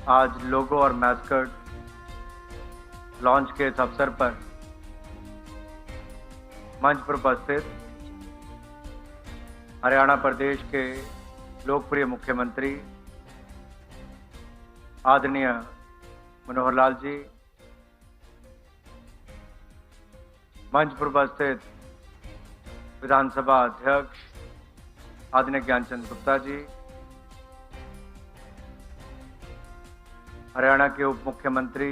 आज लोगो और mascot launch के इस अवसर पर मंच पर उपस्थित हरियाणा प्रदेश के लोकप्रिय मुख्यमंत्री आदरणीय मनोहर लाल जी, मंच पर उपस्थित विधानसभा अध्यक्ष आदरणीय ज्ञानचंद गुप्ता जी, हरियाणा के उप मुख्यमंत्री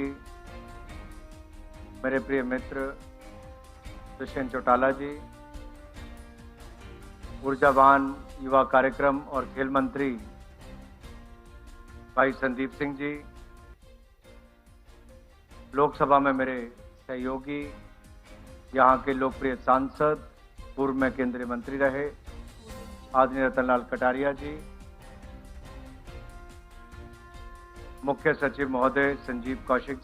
मेरे प्रिय मित्र दुष्यंत चौटाला जी, ऊर्जावान युवा कार्यक्रम और खेल मंत्री भाई संदीप सिंह जी, लोकसभा में मेरे सहयोगी, यहाँ के लोकप्रिय सांसद, पूर्व में केंद्रीय मंत्री रहे आदरणीय रतनलाल कटारिया जी, मुख्य सचिव महोदय संजीव कौशल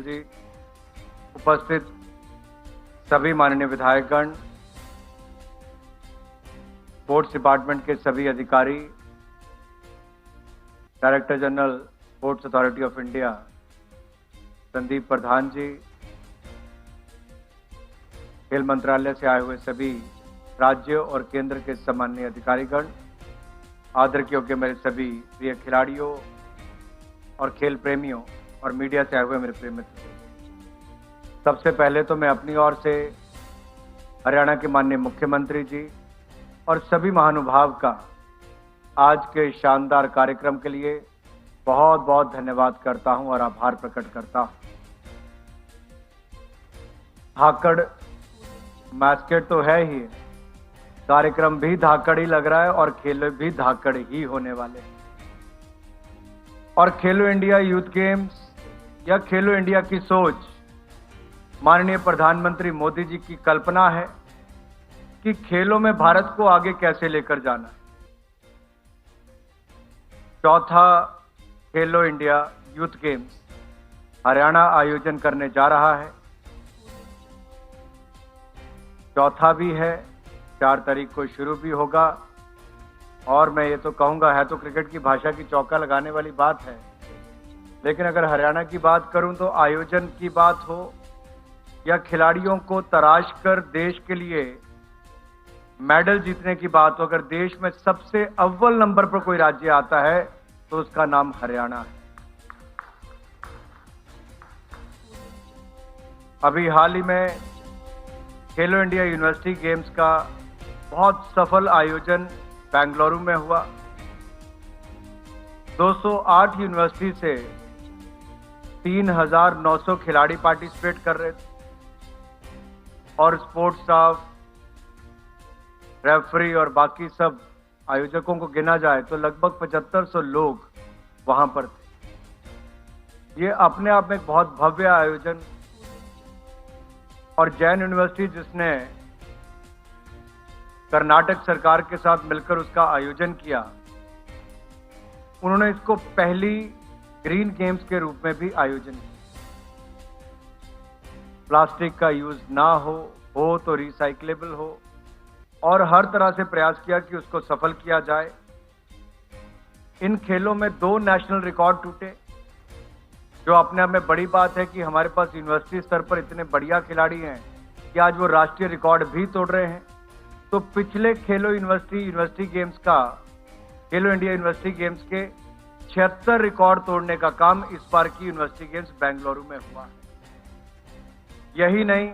जी, उपस्थित सभी माननीय विधायकगण, स्पोर्ट्स डिपार्टमेंट के सभी अधिकारी, director general sports authority of India Sandeep Pradhan ji, खेल मंत्रालय से आए हुए सभी राज्य और केंद्र के सम्माननीय अधिकारीगण, आदर के योग्य मेरे सभी प्रिय खिलाड़ियों और खेल प्रेमियों और मीडिया से आए हुए मेरे प्रिय मित्र। सबसे पहले तो मैं अपनी ओर से हरियाणा के माननीय मुख्यमंत्री जी और सभी महानुभाव का आज के शानदार कार्यक्रम के लिए बहुत बहुत धन्यवाद करता हूं और आभार प्रकट करता हूं। धाकड़ मैस्केट तो है ही, कार्यक्रम भी धाकड़ ही लग रहा है और खेल भी धाकड़ ही होने वाले हैं। और खेलो इंडिया यूथ गेम्स या खेलो इंडिया की सोच माननीय प्रधानमंत्री मोदी जी की कल्पना है कि खेलों में भारत को आगे कैसे लेकर जाना है। चौथा खेलो इंडिया यूथ गेम्स हरियाणा आयोजन करने जा रहा है। चौथा भी है, 4 तारीख को शुरू भी होगा। और मैं ये तो कहूंगा, है तो क्रिकेट की भाषा की चौका लगाने वाली बात है, लेकिन अगर हरियाणा की बात करूं तो आयोजन की बात हो या खिलाड़ियों को तराश कर देश के लिए मेडल जीतने की बात हो, अगर देश में सबसे अव्वल नंबर पर कोई राज्य आता है तो उसका नाम हरियाणा है। अभी हाल ही में खेलो इंडिया यूनिवर्सिटी गेम्स का बहुत सफल आयोजन बेंगलुरु में हुआ। 208 यूनिवर्सिटी से 3,900 खिलाड़ी पार्टिसिपेट कर रहे थे और स्पोर्ट्स स्टाफ, रेफरी और बाकी सब आयोजकों को गिना जाए तो लगभग 7500 लोग वहां पर थे। ये अपने आप में एक बहुत भव्य आयोजन। और जैन यूनिवर्सिटी जिसने कर्नाटक सरकार के साथ मिलकर उसका आयोजन किया, उन्होंने इसको पहली ग्रीन गेम्स के रूप में भी आयोजन किया। प्लास्टिक का यूज ना हो तो रिसाइक्लेबल हो, और हर तरह से प्रयास किया कि उसको सफल किया जाए। इन खेलों में 2 नेशनल रिकॉर्ड टूटे, जो अपने आप में बड़ी बात है कि हमारे पास यूनिवर्सिटी स्तर पर इतने बढ़िया खिलाड़ी हैं कि आज वो राष्ट्रीय रिकॉर्ड भी तोड़ रहे हैं। तो पिछले खेलो यूनिवर्सिटी गेम्स का, खेलो इंडिया यूनिवर्सिटी गेम्स के 76 रिकॉर्ड तोड़ने का काम इस बार की यूनिवर्सिटी गेम्स बेंगलुरु में हुआ है। यही नहीं,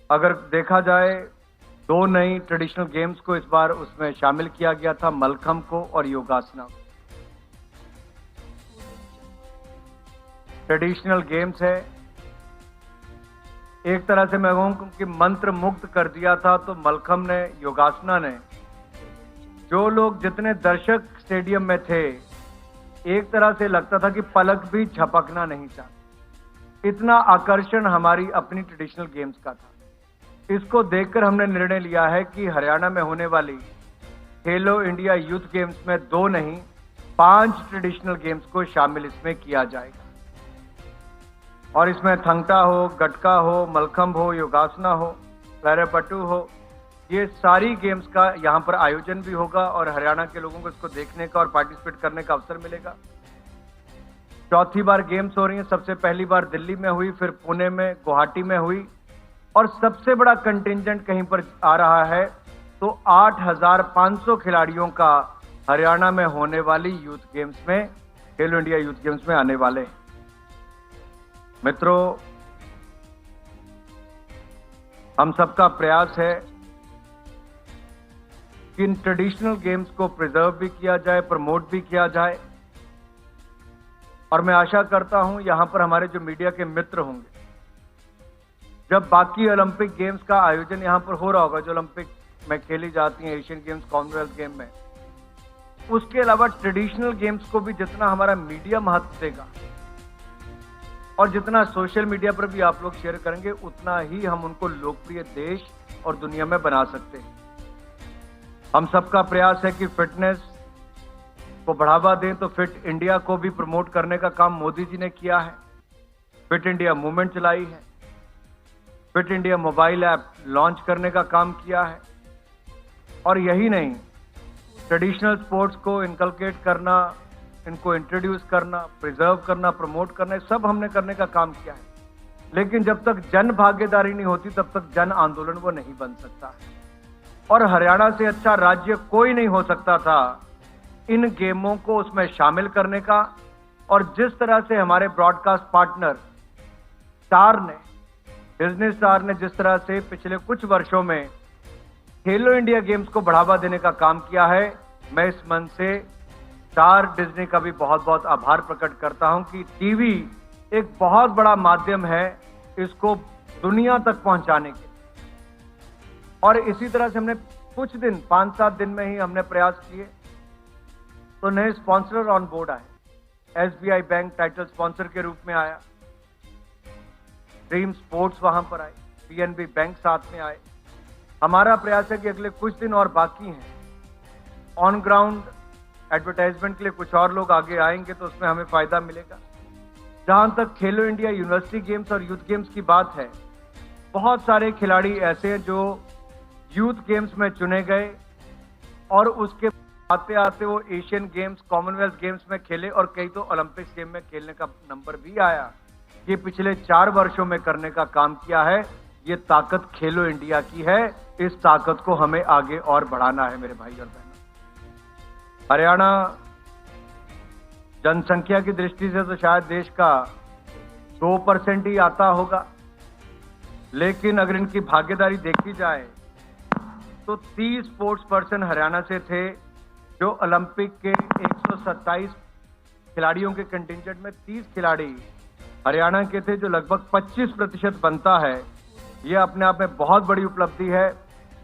अगर देखा जाए 2 नई ट्रेडिशनल गेम्स को इस बार उसमें शामिल किया गया था, मलखम को और योगासना को। ट्रेडिशनल गेम्स है, एक तरह से मैं कहूं कि मंत्र मुग्ध कर दिया था। तो मलखम ने, योगासना ने, जो लोग जितने दर्शक स्टेडियम में थे, एक तरह से लगता था कि पलक भी झपकना नहीं चाहते। इतना आकर्षण हमारी अपनी ट्रेडिशनल गेम्स का था। इसको देखकर हमने निर्णय लिया है कि हरियाणा में होने वाली खेलो इंडिया यूथ गेम्स में 2 नहीं 5 ट्रेडिशनल गेम्स को शामिल इसमें किया जाएगा। और इसमें थंगटा हो, गटका हो, मलखंब हो, योगासना हो, पैरापटू हो, ये सारी गेम्स का यहाँ पर आयोजन भी होगा और हरियाणा के लोगों को इसको देखने का और पार्टिसिपेट करने का अवसर मिलेगा। चौथी बार गेम्स हो रही हैं। सबसे पहली बार दिल्ली में हुई, फिर पुणे में, गुवाहाटी में हुई और सबसे बड़ा कंटिंजेंट कहीं पर आ रहा है तो 8,500 खिलाड़ियों का हरियाणा में होने वाली यूथ गेम्स में, खेलो इंडिया यूथ गेम्स में आने वाले हैं। मित्रों, हम सबका प्रयास है कि इन ट्रेडिशनल गेम्स को प्रिजर्व भी किया जाए, प्रमोट भी किया जाए और मैं आशा करता हूं यहां पर हमारे जो मीडिया के मित्र होंगे, जब बाकी ओलंपिक गेम्स का आयोजन यहां पर हो रहा होगा, जो ओलंपिक में खेली जाती हैं, एशियन गेम्स, कॉमनवेल्थ गेम में, उसके अलावा ट्रेडिशनल गेम्स को भी जितना हमारा मीडिया महत्व देगा और जितना सोशल मीडिया पर भी आप लोग शेयर करेंगे, उतना ही हम उनको लोकप्रिय देश और दुनिया में बना सकते हैं। हम सबका प्रयास है कि फिटनेस को बढ़ावा दें, तो फिट इंडिया को भी प्रमोट करने का काम मोदी जी ने किया है। फिट इंडिया मूवमेंट चलाई है, fit India mobile app launch करने का काम किया है और यही नहीं, ट्रेडिशनल स्पोर्ट्स को इनकलकेट करना, इनको इंट्रोड्यूस करना, प्रिजर्व करना, प्रमोट करना, सब हमने करने का काम किया है। लेकिन जब तक जन भागीदारी नहीं होती तब तक जन आंदोलन वो नहीं बन सकता है और हरियाणा से अच्छा राज्य कोई नहीं हो सकता था इन गेमों को उसमें शामिल करने का। और जिस तरह से हमारे ब्रॉडकास्ट पार्टनर स्टार ने, डिज्नी स्टार ने जिस तरह से पिछले कुछ वर्षों में खेलो इंडिया गेम्स को बढ़ावा देने का काम किया है, मैं इस मन से स्टार, डिज्नी का भी बहुत बहुत आभार प्रकट करता हूं कि टीवी एक बहुत बड़ा माध्यम है इसको दुनिया तक पहुंचाने के। और इसी तरह से हमने कुछ दिन, 5-7 दिन में ही हमने प्रयास किए तो नए स्पॉन्सर ऑन बोर्ड आए। एसबीआई बैंक टाइटल स्पॉन्सर के रूप में आया, ड्रीम स्पोर्ट्स वहां पर आए, पीएनबी बैंक साथ में आए। हमारा प्रयास है कि अगले कुछ दिन और बाकी हैं, ऑन ग्राउंड एडवर्टाइजमेंट के लिए कुछ और लोग आगे आएंगे तो उसमें हमें फायदा मिलेगा। जहां तक खेलो इंडिया यूनिवर्सिटी गेम्स और यूथ गेम्स की बात है, बहुत सारे खिलाड़ी ऐसे हैं जो यूथ गेम्स में चुने गए और उसके आते आते वो एशियन गेम्स, कॉमनवेल्थ गेम्स में खेले और कई तो ओलंपिक्स गेम में खेलने का नंबर भी आया। ये पिछले 4 वर्षों में करने का काम किया है। ये ताकत खेलो इंडिया की है, इस ताकत को हमें आगे और बढ़ाना है मेरे भाई और बहनों। हरियाणा जनसंख्या की दृष्टि से तो शायद देश का 2% ही आता होगा, लेकिन अगर इनकी भागीदारी देखी जाए तो 30 स्पोर्ट्स पर्सन हरियाणा से थे, जो ओलंपिक के 127 खिलाड़ियों के कंटिंजेंट में 30 खिलाड़ी हरियाणा के थे, जो लगभग 25% बनता है। यह अपने आप में बहुत बड़ी उपलब्धि है।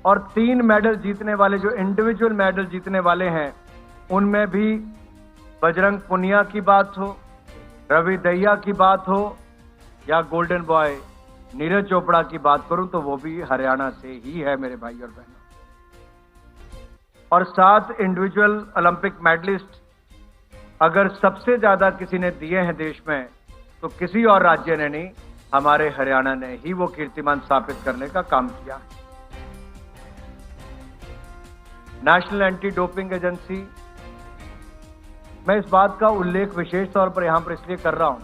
और 3 मेडल जीतने वाले, जो इंडिविजुअल मेडल जीतने वाले हैं, उनमें भी बजरंग पुनिया की बात हो, रवि दहिया की बात हो या गोल्डन बॉय नीरज चोपड़ा की बात करूं तो वो भी हरियाणा से ही है मेरे भाई और बहनों। और 7 इंडिविजुअल ओलंपिक मेडलिस्ट अगर सबसे ज्यादा किसी ने दिए हैं देश में तो किसी और राज्य ने नहीं, हमारे हरियाणा ने ही वो कीर्तिमान स्थापित करने का काम किया। नेशनल एंटी डोपिंग एजेंसी, मैं इस बात का उल्लेख विशेष तौर पर यहां पर इसलिए कर रहा हूं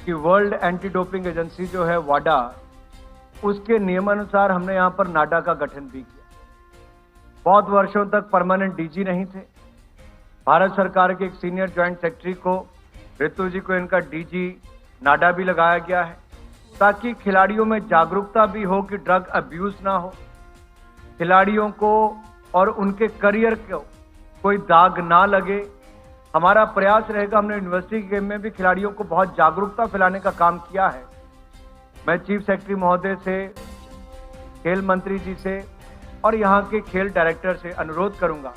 कि वर्ल्ड एंटी डोपिंग एजेंसी जो है वाडा, उसके नियमानुसार हमने यहां पर नाडा का गठन भी किया। बहुत वर्षों तक परमानेंट डीजी नहीं थे। भारत सरकार के एक सीनियर ज्वाइंट सेक्रेटरी को, ऋतु जी को, इनका डीजी नाडा भी लगाया गया है ताकि खिलाड़ियों में जागरूकता भी हो कि ड्रग अब्यूज ना हो, खिलाड़ियों को और उनके करियर को कोई दाग ना लगे। हमारा प्रयास रहेगा, हमने यूनिवर्सिटी गेम में भी खिलाड़ियों को बहुत जागरूकता फैलाने का काम किया है। मैं चीफ सेक्रेटरी महोदय से, खेल मंत्री जी से और यहाँ के खेल डायरेक्टर से अनुरोध करूंगा,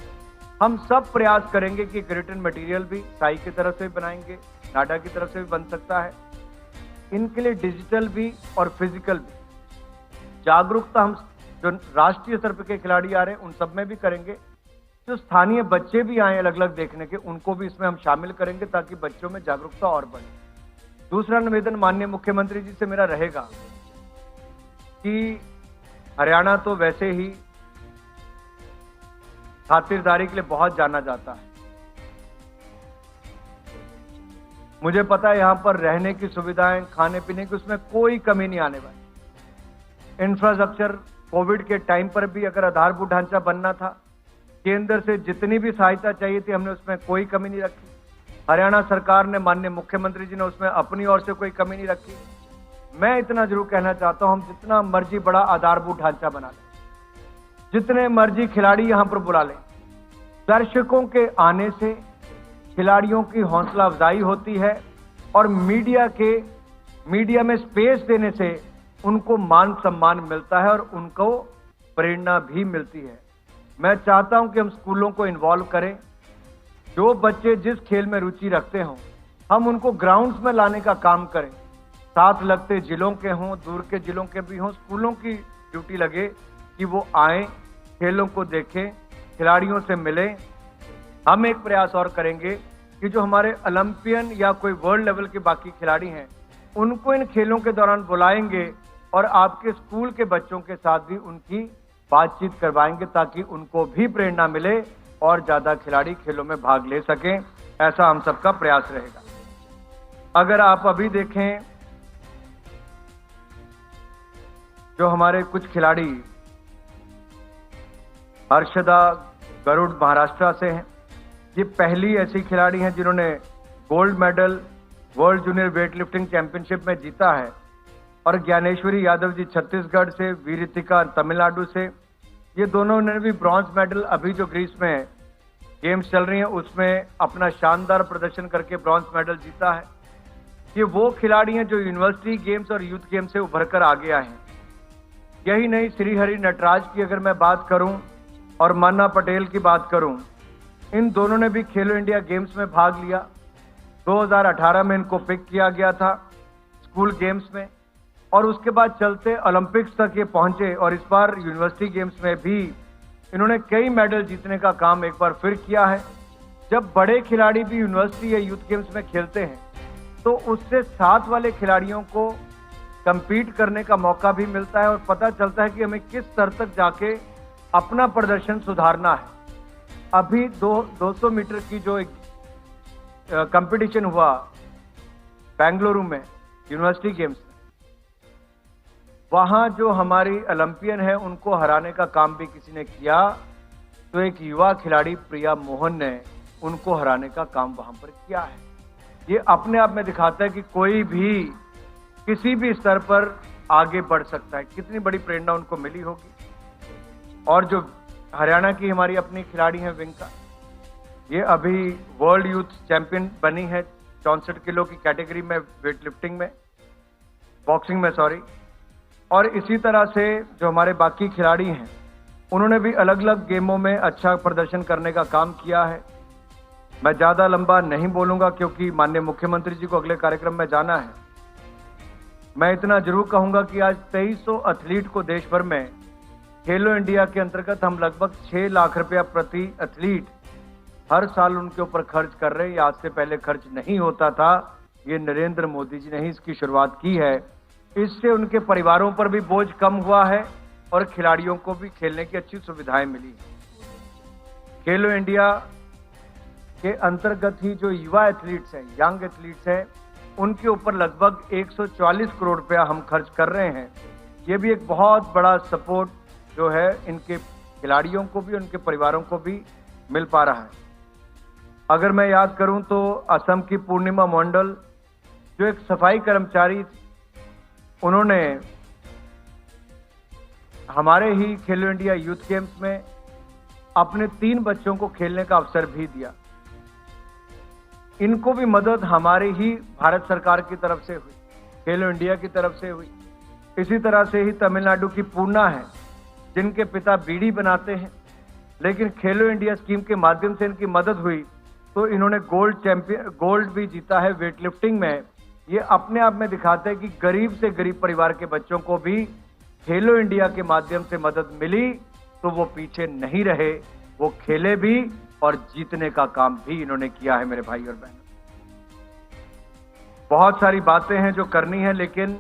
हम सब प्रयास करेंगे कि रिटन मटेरियल भी साई की तरफ से भी बनाएंगे, नाडा की तरफ से भी बन सकता है। इनके लिए डिजिटल भी और फिजिकल भी जागरूकता हम जो राष्ट्रीय स्तर पर के खिलाड़ी आ रहे हैं उन सब में भी करेंगे। जो स्थानीय बच्चे भी आए अलग अलग देखने के, उनको भी इसमें हम शामिल करेंगे ताकि बच्चों में जागरूकता और बढ़े। दूसरा निवेदन माननीय मुख्यमंत्री जी से मेरा रहेगा कि हरियाणा तो वैसे ही खातिरदारी के लिए बहुत जाना जाता है। मुझे पता है यहां पर रहने की सुविधाएं, खाने पीने की, उसमें कोई कमी नहीं आने वाली। इंफ्रास्ट्रक्चर कोविड के टाइम पर भी अगर आधारभूत ढांचा बनना था, केंद्र से जितनी भी सहायता चाहिए थी हमने उसमें कोई कमी नहीं रखी। हरियाणा सरकार ने, माननीय मुख्यमंत्री जी ने उसमें अपनी ओर से कोई कमी नहीं रखी। मैं इतना जरूर कहना चाहता हूं, हम जितना मर्जी बड़ा आधारभूत ढांचा बना लें, जितने मर्जी खिलाड़ी यहां पर बुला लें, दर्शकों के आने से खिलाड़ियों की हौसला अफजाई होती है और मीडिया में स्पेस देने से उनको मान सम्मान मिलता है और उनको प्रेरणा भी मिलती है। मैं चाहता हूं कि हम स्कूलों को इन्वॉल्व करें। जो बच्चे जिस खेल में रुचि रखते हों, हम उनको ग्राउंड्स में लाने का काम करें। साथ लगते जिलों के हों, दूर के जिलों के भी हों, स्कूलों की ड्यूटी लगे कि वो आए, खेलों को देखें, खिलाड़ियों से मिलें। हम एक प्रयास और करेंगे कि जो हमारे ओलंपियन या कोई वर्ल्ड लेवल के बाकी खिलाड़ी हैं, उनको इन खेलों के दौरान बुलाएंगे और आपके स्कूल के बच्चों के साथ भी उनकी बातचीत करवाएंगे ताकि उनको भी प्रेरणा मिले और ज्यादा खिलाड़ी खेलों में भाग ले सकें। ऐसा हम सबका प्रयास रहेगा। अगर आप अभी देखें, जो हमारे कुछ खिलाड़ी, हर्षदा गरुड़ महाराष्ट्र से हैं, ये पहली ऐसी खिलाड़ी हैं जिन्होंने gold medal world junior weight lifting championship में जीता है। और ज्ञानेश्वरी यादव जी छत्तीसगढ़ से, वीरितिका तमिलनाडु से, ये दोनों ने भी ब्रॉन्ज मेडल, अभी जो ग्रीस में गेम्स चल रही हैं उसमें अपना शानदार प्रदर्शन करके ब्रॉन्ज मेडल जीता है। ये वो खिलाड़ी हैं जो यूनिवर्सिटी गेम्स और यूथ गेम्स से उभर कर आगे आए हैं। यही नहीं, श्रीहरि नटराज की अगर मैं बात करूं और मन्ना पटेल की बात करूं, इन दोनों ने भी खेलो इंडिया गेम्स में भाग लिया। 2018 में इनको पिक किया गया था स्कूल गेम्स में और उसके बाद चलते ओलंपिक्स तक ये पहुंचे और इस बार यूनिवर्सिटी गेम्स में भी इन्होंने कई मेडल जीतने का काम एक बार फिर किया है। जब बड़े खिलाड़ी भी यूनिवर्सिटी या यूथ गेम्स में खेलते हैं तो उससे साथ वाले खिलाड़ियों को compete करने का मौका भी मिलता है और पता चलता है कि हमें किस स्तर तक जाके अपना प्रदर्शन सुधारना है। अभी 200 मीटर की जो एक कंपटीशन हुआ बेंगलुरु में यूनिवर्सिटी गेम्स में, वहां जो हमारी ओलंपियन है उनको हराने का काम भी किसी ने किया, तो एक युवा खिलाड़ी प्रिया मोहन ने उनको हराने का काम वहां पर किया है। ये अपने आप में दिखाता है कि कोई भी किसी भी स्तर पर आगे बढ़ सकता है, कितनी बड़ी प्रेरणा उनको मिली होगी। और जो हरियाणा की हमारी अपनी खिलाड़ी हैं विंका, ये अभी वर्ल्ड यूथ चैंपियन बनी है 64 किलो की कैटेगरी में, वेट लिफ्टिंग में, बॉक्सिंग में सॉरी। और इसी तरह से जो हमारे बाकी खिलाड़ी हैं उन्होंने भी अलग अलग गेमों में अच्छा प्रदर्शन करने का काम किया है। मैं ज्यादा लंबा नहीं बोलूंगा क्योंकि माननीय मुख्यमंत्री जी को अगले कार्यक्रम में जाना है। मैं इतना जरूर कहूंगा कि आज 2300 एथलीट को देश भर में खेलो इंडिया के अंतर्गत हम लगभग 6 लाख रुपया प्रति एथलीट हर साल उनके ऊपर खर्च कर रहे हैं। आज से पहले खर्च नहीं होता था, ये नरेंद्र मोदी जी ने ही इसकी शुरुआत की है। इससे उनके परिवारों पर भी बोझ कम हुआ है और खिलाड़ियों को भी खेलने की अच्छी सुविधाएं मिली। खेलो इंडिया के अंतर्गत ही जो युवा एथलीट्स हैं, यंग एथलीट्स हैं, उनके ऊपर लगभग 140 करोड़ रुपया हम खर्च कर रहे हैं। ये भी एक बहुत बड़ा सपोर्ट जो है इनके खिलाड़ियों को भी, उनके परिवारों को भी मिल पा रहा है। अगर मैं याद करूं तो असम की पूर्णिमा मंडल जो एक सफाई कर्मचारी, उन्होंने हमारे ही खेलो इंडिया यूथ गेम्स में अपने 3 बच्चों को खेलने का अवसर भी दिया। इनको भी मदद हमारे ही भारत सरकार की तरफ से हुई, खेलो इंडिया की तरफ से हुई। इसी तरह से ही तमिलनाडु की पूर्णा है, जिनके पिता बीड़ी बनाते हैं, लेकिन खेलो इंडिया स्कीम के माध्यम से इनकी मदद हुई तो इन्होंने गोल्ड भी जीता है वेट लिफ्टिंग में। ये अपने आप में दिखाता है कि गरीब से गरीब परिवार के बच्चों को भी खेलो इंडिया के माध्यम से मदद मिली तो वो पीछे नहीं रहे, वो खेले भी और जीतने का काम भी इन्होंने किया है। मेरे भाई और बहन, बहुत सारी बातें हैं जो करनी है, लेकिन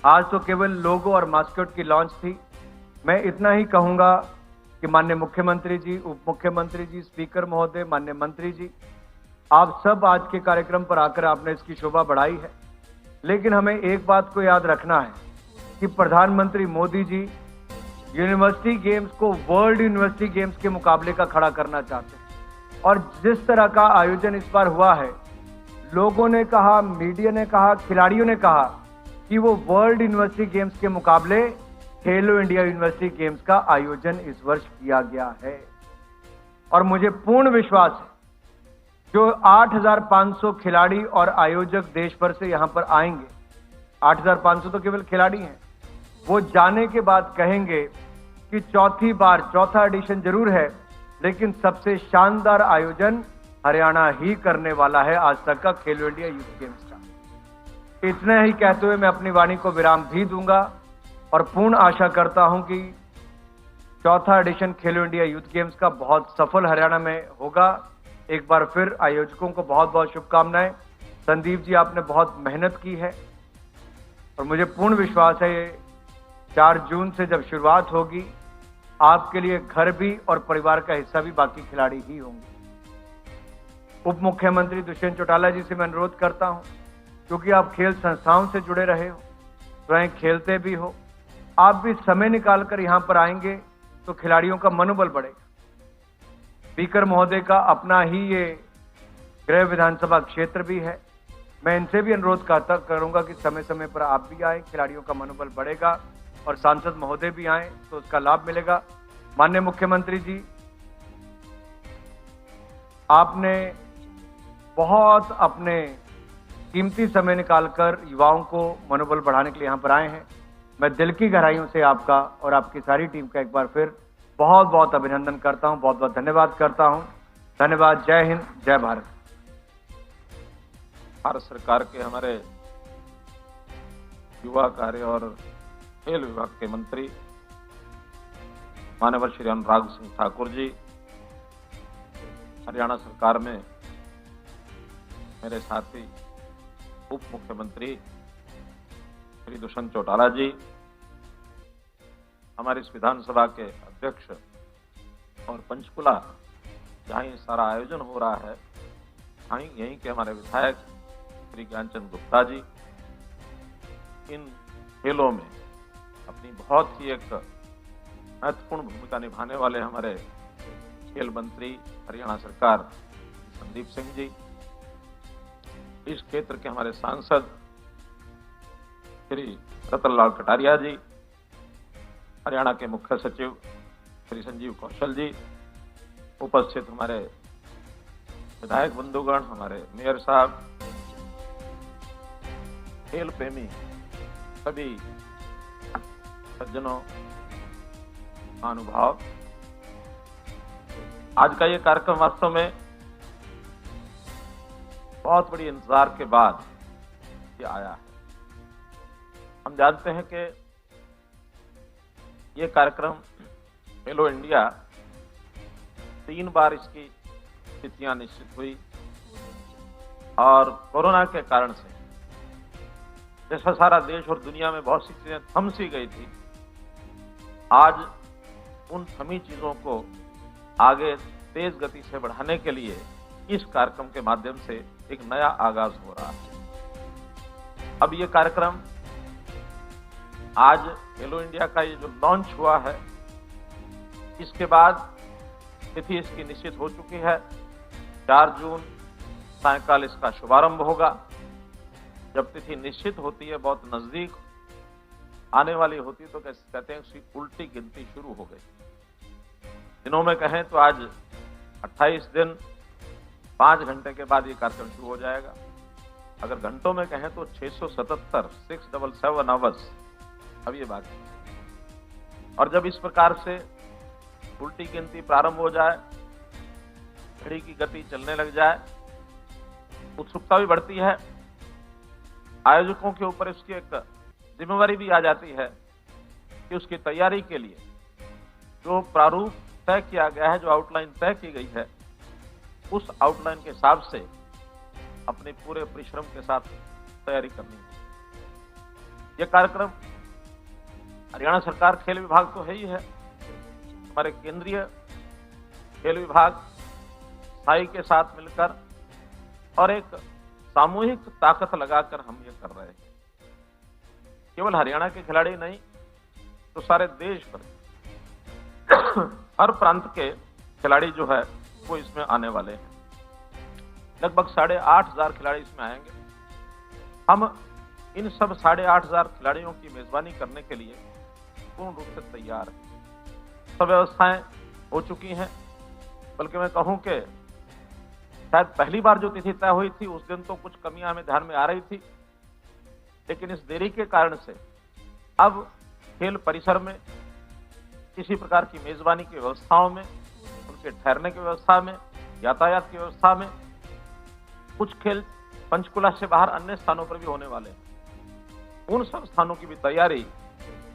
आज तो केवल लोगो और मास्कट की लॉन्च थी। मैं इतना ही कहूंगा कि माननीय मुख्यमंत्री जी, उप मुख्यमंत्री जी, स्पीकर महोदय, माननीय मंत्री जी, आप सब आज के कार्यक्रम पर आकर आपने इसकी शोभा बढ़ाई है। लेकिन हमें एक बात को याद रखना है कि प्रधानमंत्री मोदी जी यूनिवर्सिटी गेम्स को वर्ल्ड यूनिवर्सिटी गेम्स के मुकाबले का खड़ा करना चाहते हैं। और जिस तरह का आयोजन इस बार हुआ है, लोगों ने कहा, मीडिया ने कहा, खिलाड़ियों ने कहा कि वो वर्ल्ड यूनिवर्सिटी गेम्स के मुकाबले खेलो इंडिया यूनिवर्सिटी गेम्स का आयोजन इस वर्ष किया गया है। और मुझे पूर्ण विश्वास है जो 8,500 खिलाड़ी और आयोजक देश भर से यहां पर आएंगे, 8,500 तो केवल खिलाड़ी हैं, वो जाने के बाद कहेंगे कि चौथी बार, चौथा एडिशन जरूर है, लेकिन सबसे शानदार आयोजन हरियाणा ही करने वाला है आज तक का खेलो इंडिया यूथ गेम्स का। इतना ही कहते हुए मैं अपनी वाणी को विराम भी दूंगा और पूर्ण आशा करता हूं कि चौथा एडिशन खेलो इंडिया यूथ गेम्स का बहुत सफल हरियाणा में होगा। एक बार फिर आयोजकों को बहुत बहुत शुभकामनाएं। संदीप जी, आपने बहुत मेहनत की है और मुझे पूर्ण विश्वास है 4 जून से जब शुरुआत होगी, आपके लिए घर भी और परिवार का हिस्सा भी बाकी खिलाड़ी ही होंगे। उप मुख्यमंत्री दुष्यंत चौटाला जी से मैं अनुरोध करता हूं, क्योंकि आप खेल संस्थाओं से जुड़े रहे हो, स्वयं खेलते भी हो, आप भी समय निकालकर यहां पर आएंगे तो खिलाड़ियों का मनोबल बढ़ेगा। स्पीकर महोदय का अपना ही ये गृह विधानसभा क्षेत्र भी है। मैं इनसे भी अनुरोध करूंगा कि समय समय पर आप भी आए, खिलाड़ियों का मनोबल बढ़ेगा और सांसद महोदय भी आए तो उसका लाभ मिलेगा। माननीय मुख्यमंत्री जी, आपने बहुत अपने कीमती समय निकालकर युवाओं को मनोबल बढ़ाने के लिए यहां पर आए हैं। मैं दिल की गहराइयों से आपका और आपकी सारी टीम का एक बार फिर बहुत बहुत अभिनंदन करता हूं, बहुत बहुत धन्यवाद करता हूं। धन्यवाद। जय हिंद, जय भारत। भारत सरकार के हमारे युवा कार्य और खेल विभाग के मंत्री माननीय श्री अनुराग सिंह ठाकुर जी, हरियाणा सरकार में मेरे साथी उप मुख्यमंत्री श्री दुष्यंत चौटाला जी, हमारी इस विधानसभा के अध्यक्ष और पंचकुला जहाँ ये सारा आयोजन हो रहा है, यहीं के हमारे विधायक श्री ज्ञानचंद गुप्ता जी, इन खेलों में अपनी बहुत ही एक महत्वपूर्ण भूमिका निभाने वाले हमारे खेल मंत्री हरियाणा सरकार संदीप सिंह जी, इस क्षेत्र के हमारे सांसद श्री रतनलाल कटारिया जी, हरियाणा के मुख्य सचिव श्री संजीव कौशल जी, उपस्थित हमारे विधायक बंधुगण, हमारे मेयर साहब, खेल प्रेमी सभी सज्जनों, महानुभाव, आज का ये कार्यक्रम वास्तव में बहुत बड़ी इंतजार के बाद ये आया है। हम जानते हैं कि ये कार्यक्रम खेलो इंडिया 3 बार इसकी तिथियां निश्चित हुई और कोरोना के कारण से जैसा सारा देश और दुनिया में बहुत सी चीजें थम सी गई थी, आज उन थमी चीजों को आगे तेज गति से बढ़ाने के लिए इस कार्यक्रम के माध्यम से एक नया आगाज हो रहा है। अब ये कार्यक्रम आज खेलो इंडिया का ये जो लॉन्च हुआ है, इसके बाद तिथि इसकी निश्चित हो चुकी है। 4 जून सायंकाल इसका शुभारंभ होगा। जब तिथि निश्चित होती है, बहुत नजदीक आने वाली होती है, तो कहते हैं उसकी उल्टी गिनती शुरू हो गई। दिनों में कहें तो आज 28 दिन 5 घंटे के बाद ये कार्यक्रम शुरू हो जाएगा। अगर घंटों में कहें तो 677 आवर्स अब ये बाकी। और जब इस प्रकार से उल्टी गिनती प्रारंभ हो जाए, घड़ी की गति चलने लग जाए, उत्सुकता भी बढ़ती है। आयोजकों के ऊपर इसकी एक जिम्मेवारी भी आ जाती है कि उसकी तैयारी के लिए जो प्रारूप तय किया गया है, जो आउटलाइन तय की गई है, उस आउटलाइन के हिसाब से अपने पूरे परिश्रम के साथ तैयारी करनी है। यह कार्यक्रम हरियाणा सरकार खेल विभाग तो है ही है, हमारे केंद्रीय खेल विभाग साई के साथ मिलकर और एक सामूहिक ताकत लगाकर हम ये कर रहे हैं। केवल हरियाणा के खिलाड़ी नहीं तो सारे देश भर हर प्रांत के खिलाड़ी जो है वो इसमें आने वाले हैं। लगभग 8,500 खिलाड़ी इसमें आएंगे। हम इन सब 8,500 खिलाड़ियों की मेजबानी करने के लिए पूर्ण रूप से तैयार हैं। सब व्यवस्थाएं हो चुकी हैं, बल्कि मैं कहूं कि शायद पहली बार जो तिथि तय हुई थी उस दिन तो कुछ कमियां हमें ध्यान में आ रही थी, लेकिन इस देरी के कारण से अब खेल परिसर में किसी प्रकार की मेजबानी की व्यवस्थाओं में, उनके ठहरने की व्यवस्था में, यातायात की व्यवस्था में, कुछ खेल पंचकुला से बाहर अन्य स्थानों पर भी होने वाले हैं, उन सब स्थानों की भी तैयारी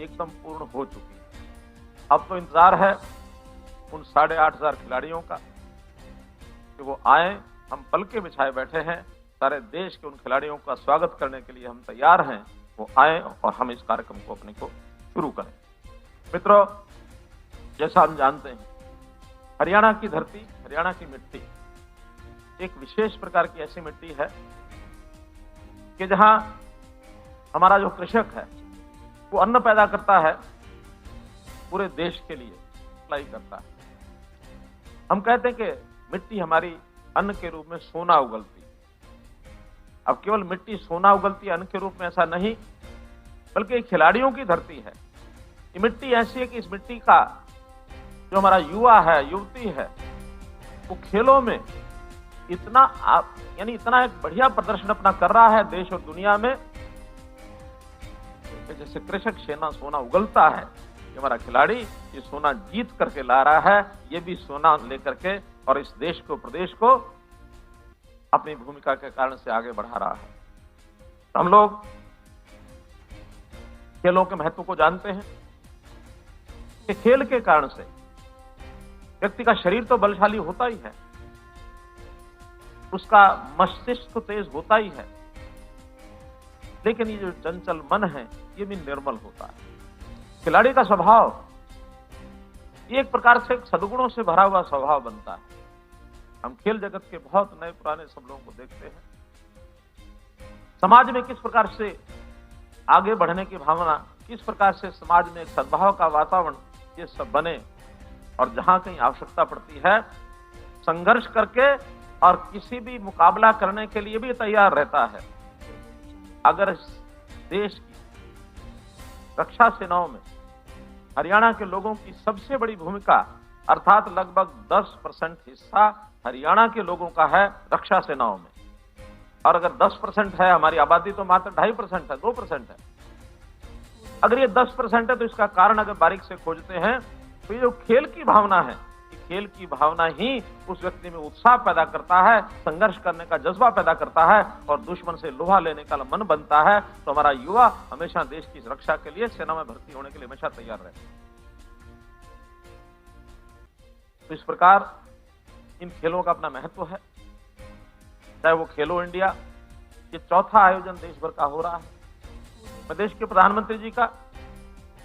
एकदम पूर्ण हो चुकी है। अब तो इंतजार है उन 8,500 खिलाड़ियों का कि वो आए। हम पलके बिछाए बैठे हैं, सारे देश के उन खिलाड़ियों का स्वागत करने के लिए हम तैयार हैं। वो आए और हम इस कार्यक्रम को अपने को शुरू करें। मित्रों, जैसा हम जानते हैं, हरियाणा की धरती, हरियाणा की मिट्टी एक विशेष प्रकार की ऐसी मिट्टी है कि जहां हमारा जो कृषक है वो अन्न पैदा करता है, पूरे देश के लिए सप्लाई करता है। हम कहते हैं कि मिट्टी हमारी अन्न के रूप में सोना उगलती। अब केवल मिट्टी सोना उगलती है अन्न के रूप में, ऐसा नहीं, बल्कि खिलाड़ियों की धरती है। ये मिट्टी ऐसी है कि इस मिट्टी का जो हमारा युवा है, युवती है, वो खेलों में इतना इतना एक बढ़िया प्रदर्शन अपना कर रहा है देश और दुनिया में, जैसे कृषक सोना उगलता है, ये हमारा खिलाड़ी ये सोना जीत करके ला रहा है। ये भी सोना लेकर के और इस देश को, प्रदेश को अपनी भूमिका के कारण से आगे बढ़ा रहा है। हम लोग खेलों के महत्व को जानते हैं कि खेल के कारण से व्यक्ति का शरीर तो बलशाली होता ही है, उसका मस्तिष्क तो तेज होता ही है, लेकिन ये जो चंचल मन है ये भी निर्मल होता है। खिलाड़ी का स्वभाव ये एक प्रकार से सद्गुणों से भरा हुआ स्वभाव बनता है। हम खेल जगत के बहुत नए पुराने सब लोगों को देखते हैं, समाज में किस प्रकार से आगे बढ़ने की भावना, किस प्रकार से समाज में एक सद्भाव का वातावरण ये सब बने, और जहां कहीं आवश्यकता पड़ती है संघर्ष करके और किसी भी मुकाबला करने के लिए भी तैयार रहता है। अगर देश की रक्षा सेनाओं में हरियाणा के लोगों की सबसे बड़ी भूमिका, अर्थात लगभग 10% हिस्सा हरियाणा के लोगों का है रक्षा सेनाओं में, और अगर 10% है, हमारी आबादी तो मात्र 2.5% है, 2% है। अगर ये 10% है तो इसका कारण अगर बारीक से खोजते हैं तो ये जो खेल की भावना है, खेल की भावना ही उस व्यक्ति में उत्साह पैदा करता है, संघर्ष करने का जज्बा पैदा करता है और दुश्मन से लोहा लेने का मन बनता है। तो हमारा युवा हमेशा देश की रक्षा के लिए, सेना में भर्ती होने के लिए हमेशा तैयार रहता है। तो इस प्रकार इन खेलों का अपना महत्व है। चाहे वो खेलो इंडिया, ये चौथा आयोजन देश भर का हो रहा है। मैं देश के प्रधानमंत्री जी का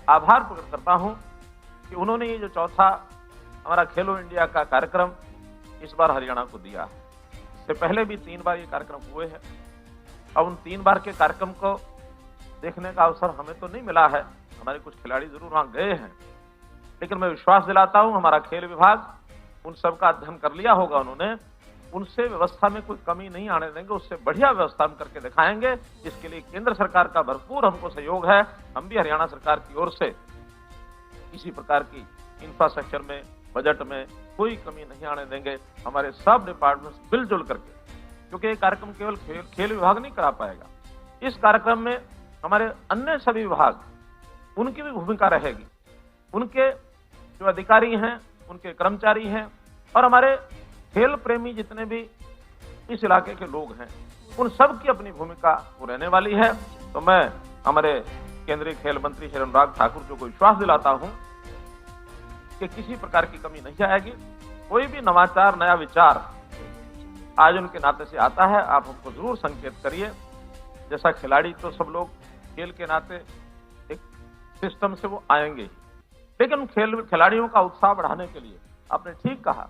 आभार प्रकट करता हूं कि उन्होंने ये जो चौथा हमारा खेलो इंडिया का कार्यक्रम इस बार हरियाणा को दिया है। इससे पहले भी 3 बार ये कार्यक्रम हुए हैं, और उन 3 बार के कार्यक्रम को देखने का अवसर हमें तो नहीं मिला है। हमारे कुछ खिलाड़ी जरूर वहां गए हैं, लेकिन मैं विश्वास दिलाता हूं हमारा खेल विभाग उन सब का अध्ययन कर लिया होगा उन्होंने, उनसे व्यवस्था में कोई कमी नहीं आने देंगे, उससे बढ़िया व्यवस्था हम करके दिखाएंगे। इसके लिए केंद्र सरकार का भरपूर हमको सहयोग है। हम भी हरियाणा सरकार की ओर से किसी प्रकार की इंफ्रास्ट्रक्चर में, बजट में कोई कमी नहीं आने देंगे। हमारे सब डिपार्टमेंट्स मिलजुल करके, क्योंकि ये कार्यक्रम केवल खेल विभाग नहीं करा पाएगा, इस कार्यक्रम में हमारे अन्य सभी विभाग, उनकी भी भूमिका रहेगी। उनके जो अधिकारी हैं, उनके कर्मचारी हैं, और हमारे खेल प्रेमी जितने भी इस इलाके के लोग हैं, उन सब की अपनी भूमिका वो रहने वाली है। तो मैं हमारे केंद्रीय खेल मंत्री श्री अनुराग ठाकुर जी को विश्वास दिलाता हूं कि किसी प्रकार की कमी नहीं आएगी। कोई भी नवाचार, नया विचार आयोजन के नाते से आता है, आप हमको जरूर संकेत करिए। जैसा खिलाड़ी तो सब लोग खेल के नाते एक सिस्टम से वो आएंगे ही। लेकिन खिलाड़ियों का उत्साह बढ़ाने के लिए आपने ठीक कहा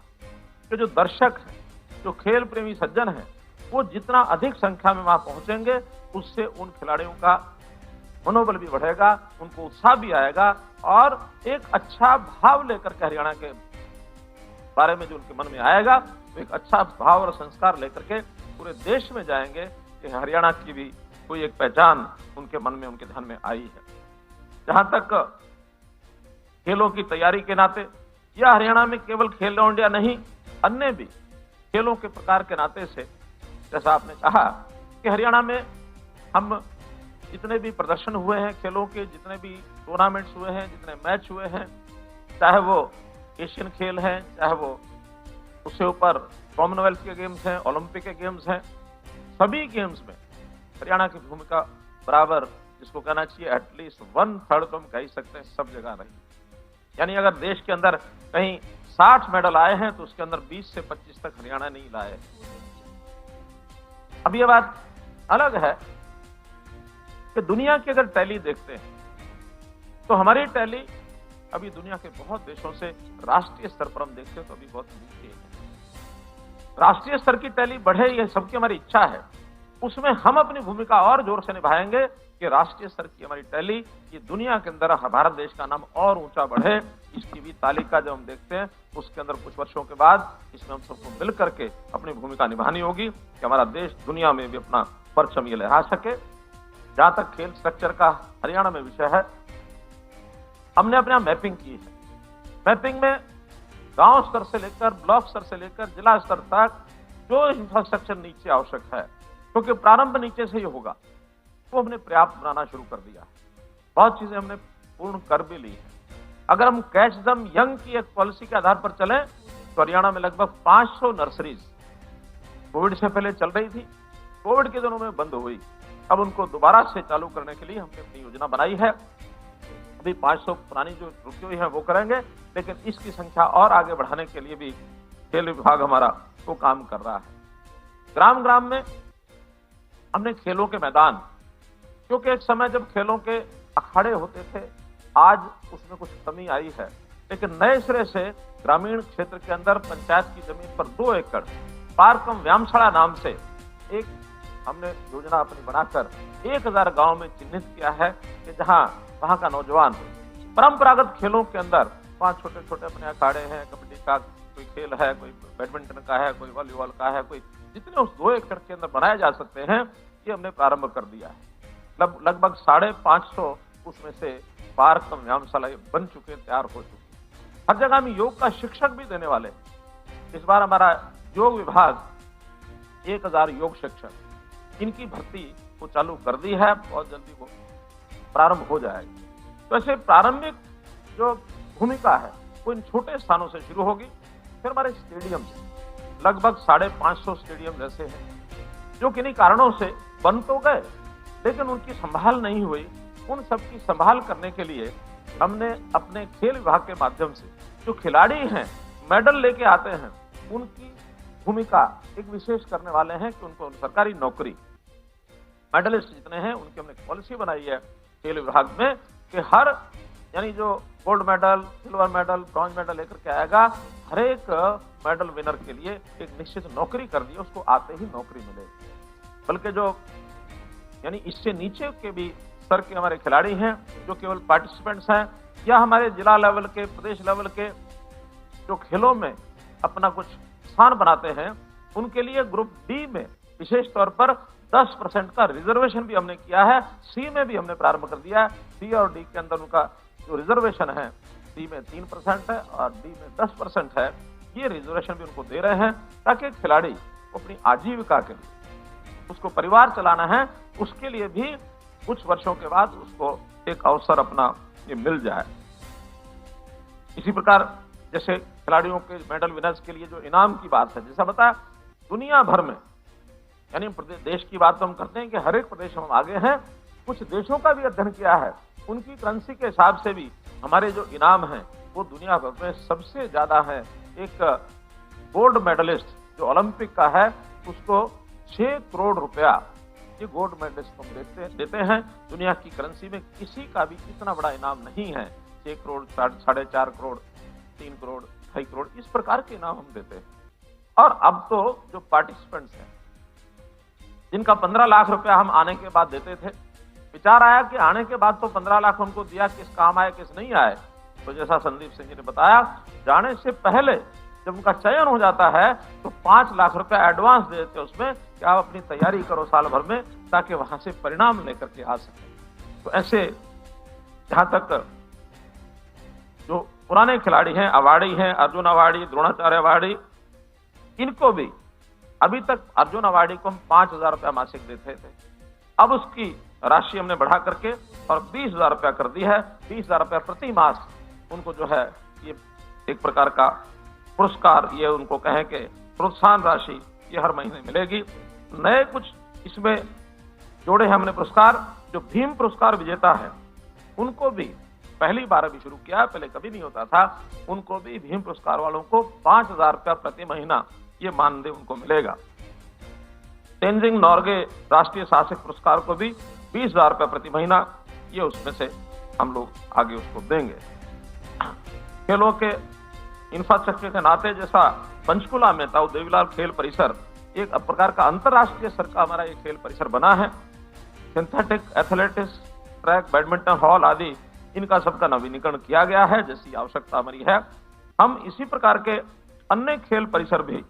कि जो दर्शक हैं, जो खेल प्रेमी सज्जन हैं, वो जितना अधिक संख्या में वहां पहुंचेंगे, उससे उन खिलाड़ियों का मनोबल भी बढ़ेगा, उनको उत्साह भी आएगा और एक अच्छा भाव लेकर के हरियाणा के बारे में जो उनके मन में आएगा, तो एक अच्छा भाव और संस्कार लेकर के पूरे देश में जाएंगे कि हरियाणा की भी कोई एक पहचान उनके मन में, उनके ध्यान में आई है। जहां तक खेलों की तैयारी के नाते या हरियाणा में केवल खेलो इंडिया नहीं, अन्य भी खेलों के प्रकार के नाते से, जैसा आपने कहा कि हरियाणा में हम जितने भी प्रदर्शन हुए हैं खेलों के, जितने भी टूर्नामेंट्स हुए हैं, जितने मैच हुए हैं, चाहे वो एशियन खेल हैं, चाहे वो उससे ऊपर कॉमनवेल्थ के गेम्स हैं, ओलंपिक के गेम्स हैं, सभी गेम्स में हरियाणा की भूमिका बराबर, जिसको कहना चाहिए एटलीस्ट 1/3 तो हम कह ही सकते हैं, सब जगह रही। यानी अगर देश के अंदर कहीं 60 मेडल आए हैं तो उसके अंदर 20 से 25 तक हरियाणा नहीं लाए। अब ये बात अलग है कि दुनिया की अगर टैली देखते हैं तो हमारी टैली अभी दुनिया के बहुत देशों से राष्ट्रीय स्तर पर हम देखते हैं तो अभी बहुत नीचे है। राष्ट्रीय स्तर की टैली बढ़े, यह सबकी हमारी इच्छा है। उसमें हम अपनी भूमिका और जोर से निभाएंगे कि राष्ट्रीय स्तर की हमारी टैली ये दुनिया के अंदर भारत देश का नाम और ऊंचा बढ़े। इसकी भी तालिका जब हम देखते हैं उसके अंदर कुछ वर्षों के बाद इसमें हम सबको मिल करके अपनी भूमिका निभानी होगी कि हमारा देश दुनिया में भी अपना परचम ये लहरा सके। जहां तक खेल स्ट्रक्चर का हरियाणा में विषय है, हमने अपने यहाँ मैपिंग की है। मैपिंग में गांव स्तर से लेकर ब्लॉक स्तर से लेकर जिला स्तर तक जो इंफ्रास्ट्रक्चर नीचे आवश्यक है, क्योंकि प्रारंभ नीचे से ही होगा, वो हमने पर्याप्त बनाना शुरू कर दिया है। बहुत चीजें हमने पूर्ण कर भी ली है। अगर हम कैच दम यंग की एक पॉलिसी के आधार पर चलें तो हरियाणा में लगभग 500 नर्सरीज कोविड से पहले चल रही थी, कोविड के दिनों में बंद हुई। अब उनको दोबारा से चालू करने के लिए हमने अपनी योजना बनाई है। अभी 500 पुरानी जो रुकी हुई है वो करेंगे, लेकिन इसकी संख्या और आगे बढ़ाने के लिए भी खेल विभाग हमारा वो काम कर रहा है। ग्राम ग्राम में हमने खेलों के मैदान, क्योंकि एक समय जब खेलों के अखाड़े होते थे, आज उसमें कुछ कमी आई है, लेकिन नए सिरे से ग्रामीण क्षेत्र के अंदर पंचायत की जमीन पर 2 एकड़ पार्क एवं व्यायामशाला नाम से एक हमने योजना अपनी बनाकर 1000 गांव में चिन्हित किया है कि जहां वहां का नौजवान परंपरागत खेलों के अंदर 5 छोटे छोटे अपने अखाड़े हैं, कबड्डी का कोई खेल है, कोई बैडमिंटन का है, कोई वॉलीबॉल का है, कोई जितने उस 2 एकड़ के अंदर बनाए जा सकते हैं, ये हमने प्रारंभ कर दिया है। लगभग 550 उसमें से पार्क एवं व्यायामशाला बन चुके, तैयार हो चुके। हर जगह हम योग का शिक्षक भी देने वाले। इस बार हमारा योग विभाग 1000 योग शिक्षक, इनकी भर्ती को चालू कर दी है, बहुत जल्दी वो प्रारंभ हो जाएगी। तो ऐसे प्रारंभिक जो भूमिका है वो इन छोटे स्थानों से शुरू होगी। फिर हमारे स्टेडियम लगभग 550 स्टेडियम जैसे हैं जो किन्हीं कारणों से बन तो गए लेकिन उनकी संभाल नहीं हुई। उन सब की संभाल करने के लिए हमने अपने खेल विभाग के माध्यम से जो खिलाड़ी हैं मेडल लेके आते हैं उनकी भूमिका एक विशेष करने वाले हैं कि उनको सरकारी नौकरी, मेडलिस्ट जितने हैं उनकी हमने पॉलिसी बनाई है खेल विभाग में कि हर यानी जो gold medal, silver medal, bronze medal लेकर के आएगा, हर एक मेडल विनर के लिए एक निश्चित नौकरी कर दी, उसको आते ही नौकरी मिलेगी। बल्कि जो यानी इससे नीचे के भी स्तर के हमारे खिलाड़ी हैं जो केवल पार्टिसिपेंट्स हैं या हमारे जिला लेवल के, प्रदेश लेवल के जो खेलों में अपना कुछ स्थान बनाते हैं, उनके लिए ग्रुप डी में विशेष तौर पर 10% का रिजर्वेशन भी हमने किया है। सी में भी हमने प्रारंभ कर दिया है। सी और डी के अंदर उनका जो रिजर्वेशन है, सी में 3% है और डी में 10% है। ये रिजर्वेशन भी उनको दे रहे हैं ताकि खिलाड़ी अपनी आजीविका के लिए, उसको परिवार चलाना है, उसके लिए भी कुछ वर्षों के बाद उसको एक अवसर अपना ये मिल जाए। इसी प्रकार जैसे खिलाड़ियों के मेडल विनर्स के लिए जो इनाम की बात है, जैसा बताया दुनिया भर में, यानी देश की बात तो हम करते हैं कि हर एक प्रदेश में हम आगे हैं, कुछ देशों का भी अध्ययन किया है, उनकी करेंसी के हिसाब से भी हमारे जो इनाम हैं वो दुनिया भर में सबसे ज्यादा है। एक गोल्ड मेडलिस्ट जो ओलंपिक का है उसको 6 करोड़ रुपया ये गोल्ड मेडलिस्ट को हम देते हैं। दुनिया की करेंसी में किसी का भी इतना बड़ा इनाम नहीं है। 6 करोड़, 4.5 करोड़, 3 करोड़, 2.5 करोड़, इस प्रकार के इनाम हम देते हैं। और अब तो जो पार्टिसिपेंट्स हैं, जिनका 15 लाख रुपया हम आने के बाद देते थे, विचार आया कि आने के बाद तो 15 लाख उनको दिया, किस काम आए किस नहीं आए। तो जैसा संदीप सिंह जी ने बताया, जाने से पहले जब उनका चयन हो जाता है तो 5 लाख रुपया एडवांस दे देते उसमें कि आप अपनी तैयारी करो साल भर में, ताकि वहां से परिणाम लेकर के आ सके। तो ऐसे जहां तक जो पुराने खिलाड़ी हैं, अवार्डी हैं, अर्जुन अवार्डी, द्रोणाचार्य अवार्डी, इनको भी अभी तक अर्जुन अवार्डी को हम 5,000 रुपया मासिक देते थे। अब उसकी राशि हमने बढ़ा करके और 20,000 रुपया कर दी है। 20,000 रुपया प्रति मास उनको जो है ये एक प्रकार का पुरस्कार, ये उनको कहें कि प्रोत्साहन राशि, ये हर महीने मिलेगी। नए कुछ इसमें जोड़े हैं हमने पुरस्कार। जो भीम पुरस्कार विजेता है उनको भी पहली बार अभी शुरू किया, पहले कभी नहीं होता था। उनको भी भीम पुरस्कार वालों को 5,000 रुपया प्रति महीना ये मानदेय उनको मिलेगा। तेंजिंग नॉर्गे राष्ट्रीय साहसिक पुरस्कार को भी 20,000 रुपया प्रति महीना, ये उसमें से हम लोग आगे उसको देंगे। खेलों के इंफ्रास्ट्रक्चर के नाते, जैसा पंचकुला में ताऊ देवीलाल खेल परिसर एक प्रकार का अंतर्राष्ट्रीय स्तर का हमारा ये खेल परिसर बना है। Synthetic athletics track, badminton hall आदि, इनका सबका नवीनीकरण किया गया है, जैसी आवश्यकता हमारी है। हम इसी प्रकार के अन्य खेल परिसर भी,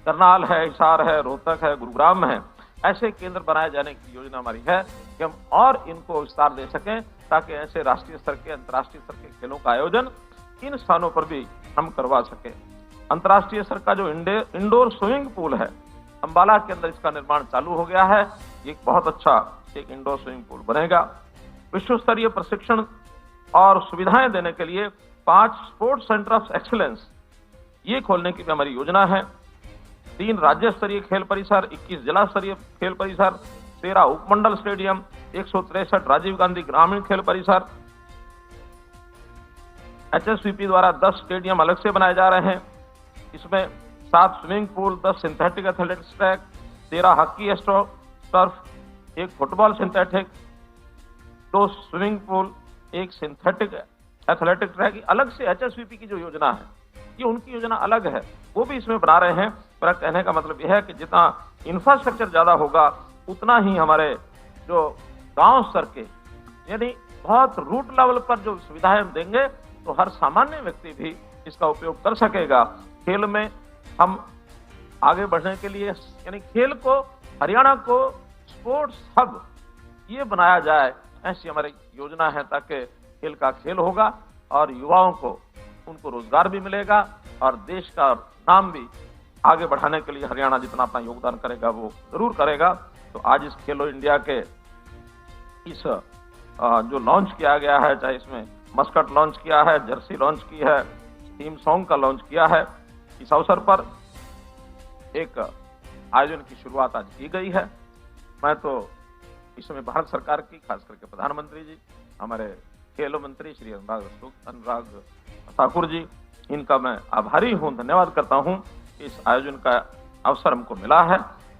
करनाल है, हिसार है, रोहतक है, गुरुग्राम है, ऐसे केंद्र बनाए जाने की योजना हमारी है कि हम और इनको विस्तार दे सकें, ताकि ऐसे राष्ट्रीय स्तर के, अंतर्राष्ट्रीय स्तर के खेलों का आयोजन इन स्थानों पर भी हम करवा सकें। अंतर्राष्ट्रीय स्तर का जो इंडोर स्विमिंग पूल है, अंबाला के अंदर इसका निर्माण चालू हो गया है। एक बहुत अच्छा एक इंडोर स्विमिंग पूल बनेगा। विश्व स्तरीय प्रशिक्षण और सुविधाएं देने के लिए 5 स्पोर्ट्स सेंटर ऑफ एक्सीलेंस ये खोलने की भी हमारी योजना है। 3 राज्य स्तरीय खेल परिसर, 21 जिला स्तरीय खेल परिसर, 13 उपमंडल स्टेडियम, 163 राजीव गांधी ग्रामीण खेल परिसर। HSVP द्वारा 10 स्टेडियम अलग से बनाए जा रहे हैं। इसमें 7 swimming pool, 10 synthetic athletics track, 13 hockey turf, 1 football synthetic, 2 swimming pool, 1 synthetic athletic track. अलग से HSVP की जो योजना है, ये उनकी योजना अलग है, वो भी इसमें बना रहे हैं। मेरा कहने का मतलब यह है कि जितना इंफ्रास्ट्रक्चर ज्यादा होगा, उतना ही हमारे जो गांव स्तर के, यानी बहुत रूट लेवल पर जो सुविधाएं हम देंगे, तो हर सामान्य व्यक्ति भी इसका उपयोग कर सकेगा। खेल में हम आगे बढ़ने के लिए, यानी खेल को, हरियाणा को स्पोर्ट्स हब ये बनाया जाए, ऐसी हमारी योजना है, ताकि खेल का खेल होगा और युवाओं को, उनको रोजगार भी मिलेगा और देश का नाम भी आगे बढ़ाने के लिए हरियाणा जितना अपना योगदान करेगा वो जरूर करेगा। तो आज इस खेलो इंडिया के इस जो लॉन्च किया गया है, चाहे इसमें मस्कट लॉन्च किया है, जर्सी लॉन्च की है, थीम सॉन्ग का लॉन्च किया है, इस अवसर पर एक आयोजन की शुरुआत आज की गई है। मैं तो इसमें भारत सरकार की, खास करके प्रधानमंत्री जी, हमारे खेल मंत्री श्री अनुराग ठाकुर जी, इनका मैं आभारी हूं, धन्यवाद करता हूं। इस आयोजन का अवसर हमको मिला है।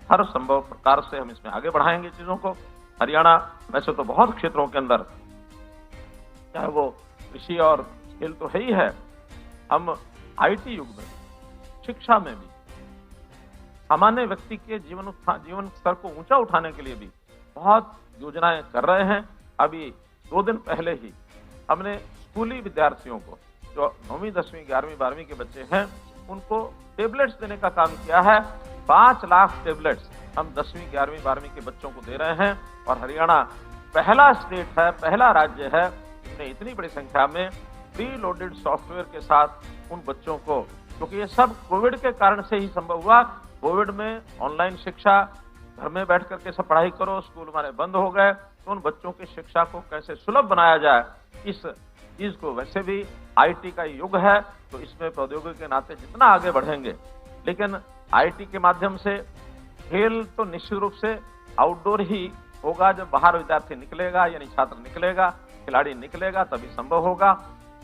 हर संभव प्रकार से हम इसमें आगे बढ़ाएंगे चीजों को। हरियाणा वैसे तो बहुत क्षेत्रों के अंदर, चाहे वो कृषि और खेल तो है ही है, हम IT युग में, शिक्षा में भी, सामान्य व्यक्ति के जीवन स्तर को ऊंचा उठाने के लिए भी बहुत योजनाएं कर रहे हैं। अभी 2 दिन पहले ही हमने स्कूली विद्यार्थियों को, जो 9वीं, 10वीं, 11वीं, 12वीं के बच्चे हैं, उनको टेबलेट्स देने का काम किया है। 5 लाख टेबलेट्स हम 10वीं, 11वीं, 12वीं के बच्चों को दे रहे हैं। और हरियाणा पहला स्टेट है, पहला राज्य है जिसने इतनी बड़ी संख्या में प्री लोडेड सॉफ्टवेयर के साथ उन बच्चों को, क्योंकि ये सब कोविड के कारण से ही संभव हुआ। कोविड में ऑनलाइन शिक्षा, घर में बैठ करके सब पढ़ाई करो, स्कूल हमारे बंद हो गए, तो उन बच्चों की शिक्षा को कैसे सुलभ बनाया जाए, इस चीज को, वैसे भी IT का युग है, तो इसमें प्रौद्योगिकी के नाते जितना आगे बढ़ेंगे, लेकिन IT के माध्यम से खेल तो निश्चित रूप से आउटडोर ही होगा। जब बाहर विद्यार्थी निकलेगा, यानी छात्र निकलेगा, खिलाड़ी निकलेगा, तभी संभव होगा।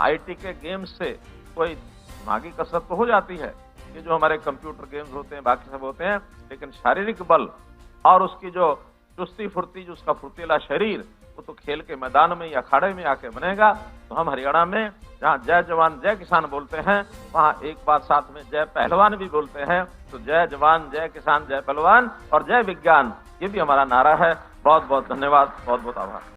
IT के गेम्स से कोई दिमागी कसरत तो हो जाती है, ये जो हमारे कंप्यूटर गेम्स होते हैं, बाकी सब होते हैं, लेकिन शारीरिक बल और उसकी जो चुस्ती फुर्ती, जो उसका फुर्तीला शरीर, वो तो खेल के मैदान में या अखाड़े में आके बनेगा। तो हम हरियाणा में जहाँ जय जवान जय किसान बोलते हैं, वहाँ एक बार साथ में जय पहलवान भी बोलते हैं। तो जय जवान जय किसान जय पहलवान और जय विज्ञान, ये भी हमारा नारा है। बहुत बहुत धन्यवाद, बहुत बहुत आभार।